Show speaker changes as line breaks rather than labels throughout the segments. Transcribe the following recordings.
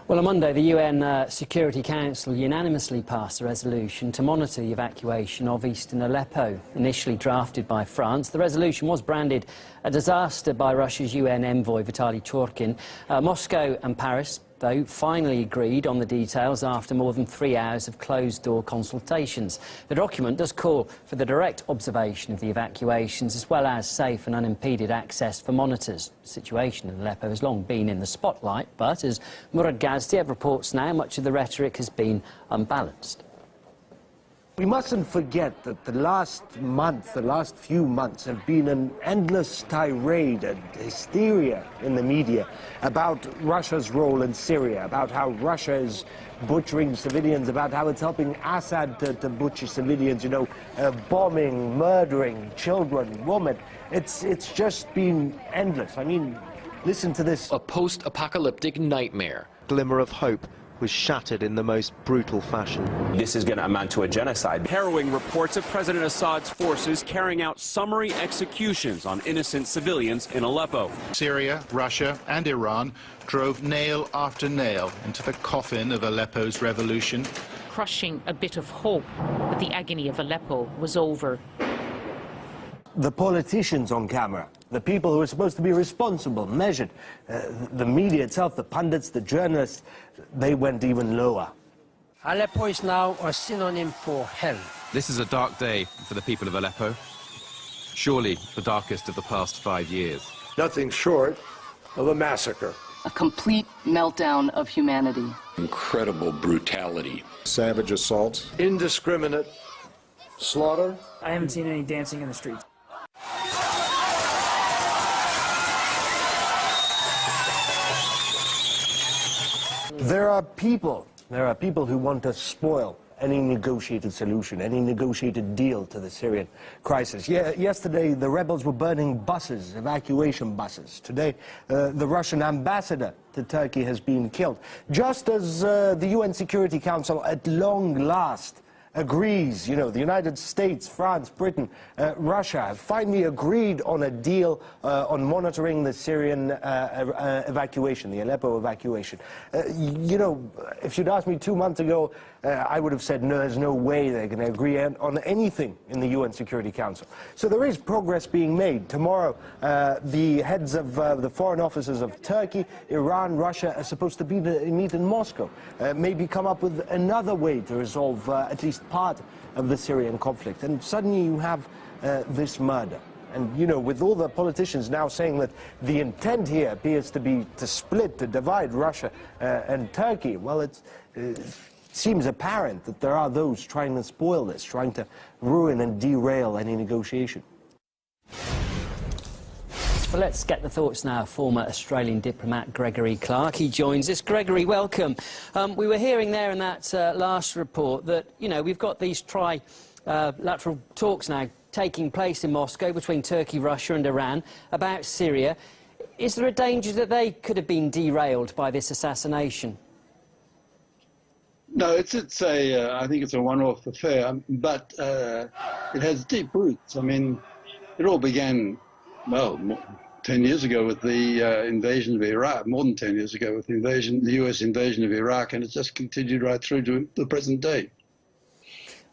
Well, on Monday, the UN Security Council unanimously passed a resolution to monitor the evacuation of eastern Aleppo. Initially drafted by France, the resolution was branded a disaster by Russia's UN envoy, Vitaly Churkin. Moscow and Paris, though, finally agreed on the details after more than 3 hours of closed-door consultations. The document does call for the direct observation of the evacuations as well as safe and unimpeded access for monitors. The situation in Aleppo has long been in the spotlight, but as Murad Gazdiev reports now, much of the rhetoric has been unbalanced.
We mustn't forget that the last few months have been an endless tirade and hysteria in the media about Russia's role in Syria, about how Russia is butchering civilians, about how it's helping Assad to butcher civilians, you know, bombing, murdering children, women. It's just been endless. I mean, listen to this.
A post-apocalyptic nightmare.
Glimmer of hope was shattered in the most brutal fashion.
This is going to amount to a genocide.
Harrowing reports of President Assad's forces carrying out summary executions on innocent civilians in Aleppo.
Syria, Russia and Iran drove nail after nail into the coffin of Aleppo's revolution.
Crushing a bit of hope that the agony of Aleppo was over.
The politicians on camera, the people who are supposed to be responsible, measured, the media itself, the pundits, the journalists, they went even lower.
Aleppo is now a synonym for hell.
This is a dark day for the people of Aleppo. Surely the darkest of the past 5 years.
Nothing short of a massacre.
A complete meltdown of humanity.
Incredible brutality.
Savage assaults. Indiscriminate slaughter.
I haven't seen any dancing in the streets.
There are people who want to spoil any negotiated solution, any negotiated deal to the Syrian crisis. Yesterday, the rebels were burning buses, evacuation buses. Today, the Russian ambassador to Turkey has been killed. Just as the UN Security Council, at long last, agrees, you know, the United States, France, Britain, Russia have finally agreed on a deal on monitoring the Syrian evacuation, the Aleppo evacuation. You know, if you'd asked me 2 months ago, I would have said, no, there's no way they're going to agree on anything in the UN Security Council. So there is progress being made. Tomorrow, the heads of the foreign officers of Turkey, Iran, Russia are supposed to meet in Moscow, maybe come up with another way to resolve at least part of the Syrian conflict. And suddenly you have this murder. And, you know, with all the politicians now saying that the intent here appears to be to split, to divide Russia and Turkey, well, it seems apparent that there are those trying to spoil this, trying to ruin and derail any negotiation.
Well, let's get the thoughts now of former Australian diplomat Gregory Clark. He joins us. Gregory, welcome. We were hearing there in that last report that, you know, we've got these trilateral talks now taking place in Moscow between Turkey, Russia and Iran about Syria. Is there a danger that they could have been derailed by this assassination?
No, I think it's a one-off affair, but it has deep roots. I mean, it all began, well, 10 years ago with the invasion of Iraq, more than 10 years ago with the US invasion of Iraq, and it's just continued right through to the present day.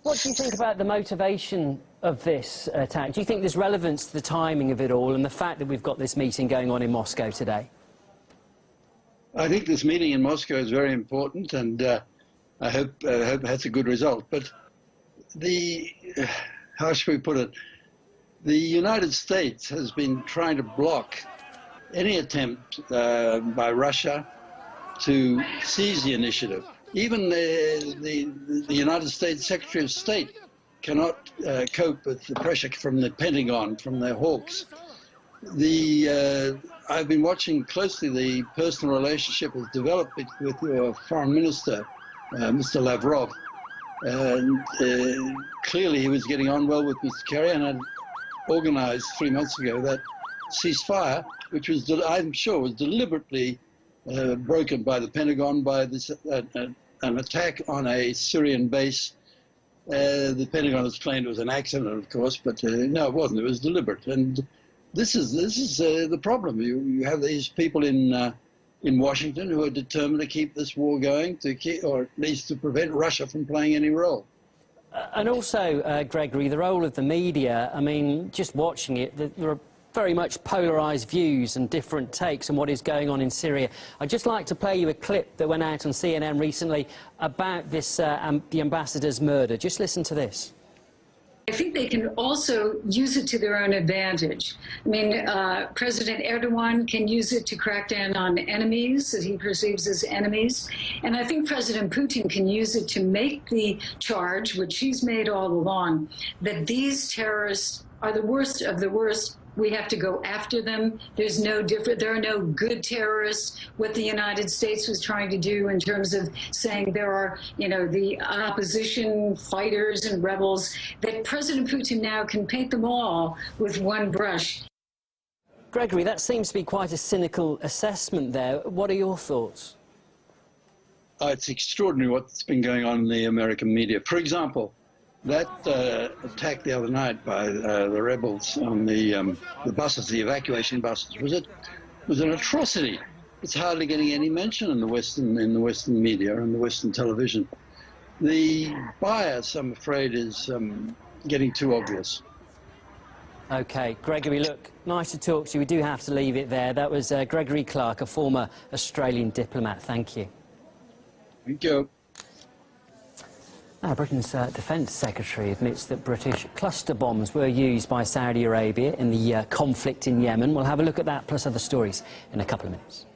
What do you think about the motivation of this attack? Do you think there's relevance to the timing of it all and the fact that we've got this meeting going on in Moscow today?
I think this meeting in Moscow is very important, and I hope it has a good result. But how should we put it? The United States has been trying to block any attempt by Russia to seize the initiative. Even the United States Secretary of State cannot cope with the pressure from the Pentagon, from their hawks. I've been watching closely the personal relationship that's developed with your foreign minister, Mr. Lavrov. And clearly he was getting on well with Mr. Kerry, and had organized 3 months ago that ceasefire, which was, I'm sure, was deliberately broken by the Pentagon by this, an attack on a Syrian base. The Pentagon has claimed it was an accident, of course, but no, it wasn't. It was deliberate. And this is the problem. You have these people in in Washington who are determined to keep this war going, or at least to prevent Russia from playing any role.
And also, Gregory, the role of the media, I mean, just watching it, there are very much polarised views and different takes on what is going on in Syria. I'd just like to play you a clip that went out on CNN recently about this, the ambassador's murder. Just listen to this.
I think they can also use it to their own advantage. I mean, President Erdogan can use it to crack down on enemies that he perceives as enemies. And I think President Putin can use it to make the charge, which he's made all along, that these terrorists are the worst of the worst. We have to go after them. There's no different. There are no good terrorists. What the United States was trying to do in terms of saying there are, you know, the opposition fighters and rebels, that President Putin now can paint them all with one brush.
Gregory, that seems to be quite a cynical assessment there. What are your thoughts?
It's extraordinary what's been going on in the American media. For example, that attack the other night by the rebels on the buses, the evacuation buses, was an atrocity. It's hardly getting any mention in the Western media and the Western television. The bias, I'm afraid, is getting too obvious.
OK, Gregory, look, nice to talk to you. We do have to leave it there. That was Gregory Clark, a former Australian diplomat. Thank you.
Thank you.
Now, Britain's Defence Secretary admits that British cluster bombs were used by Saudi Arabia in the conflict in Yemen. We'll have a look at that, plus other stories, in a couple of minutes.